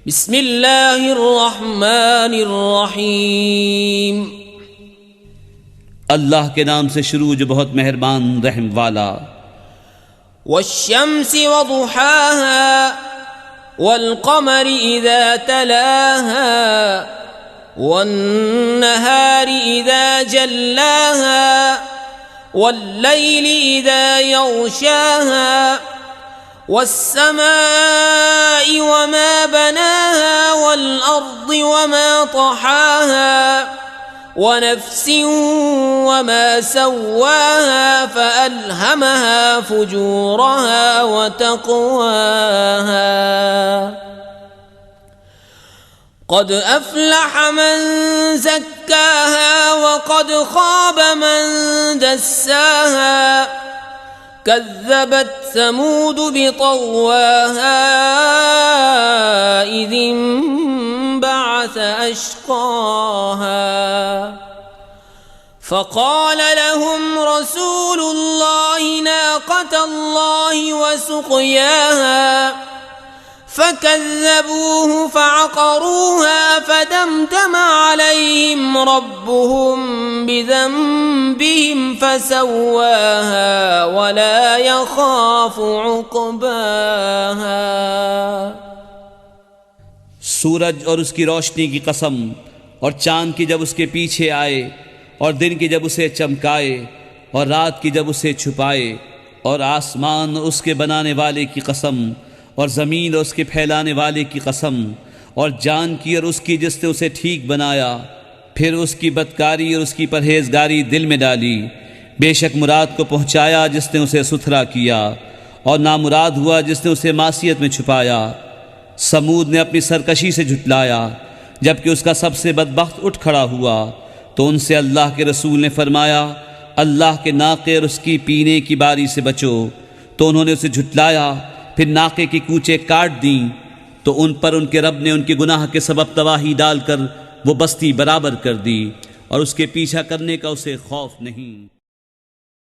बिस्मिल्लाहिर्रहमानिर्रहीम। अल्लाह के नाम से शुरू जो बहुत मेहरबान रहम वाला। वश्शम्सि वदुहाहा वल्क़मरि इज़ा तलाहा वन्नहारि इज़ा जल्लाहा वल्लैलि इज़ा यग़शाहा वस्समाइ वमा बनाहा वल्अर्दि वमा तहाहा वनफ्सिन वमा सव्वाहा फ़अल्हमहा फुजूरहा वतक़वाहा क़द अफ़लह मन ज़क्काहा वक़द ख़ाब मन दस्साहा कज़्ज़बत समूद बितग़वाहा इज़ इंबअस अश्क़ाहा फ़क़ाल लहुम रसूलुल्लाहि नाक़तल्लाहि वसुक़याहा फ़कज़्ज़बूहु फ़अक़रूहा फ़दमदम अलैहिम रब्बुहुम बिज़ंबिहिम फ़सव्वाहा वला यख़ाफ़ु उक़बाहा। सूरज और उसकी रोशनी की कसम, और चाँद की जब उसके पीछे आए, और दिन की जब उसे चमकाए, और रात की जब उसे छुपाए, और आसमान उसके बनाने वाले की कसम, और ज़मीन और उसके फैलाने वाले की कसम, और जान की और उसकी जिसने उसे ठीक बनाया, फिर उसकी बदकारी और उसकी परहेजगारी दिल में डाली। बेशक मुराद को पहुँचाया जिसने उसे सुथरा किया, और नामुराद हुआ जिसने उसे मासियत में छुपाया। समूद ने अपनी सरकशी से झुटलाया, जबकि उसका सबसे बदबख्त उठ खड़ा हुआ, तो उनसे अल्लाह के रसूल ने फरमाया, अल्लाह के नाक़े और उसकी पीने की बारी से बचो। तो उन्होंने उसे झुटलाया, फिर नाक़े की कूचें काट दीं, तो उन पर उनके रब ने उनके गुनाह के सबब तबाही डालकर वो बस्ती बराबर कर दी, और उसके पीछा करने का उसे खौफ नहीं।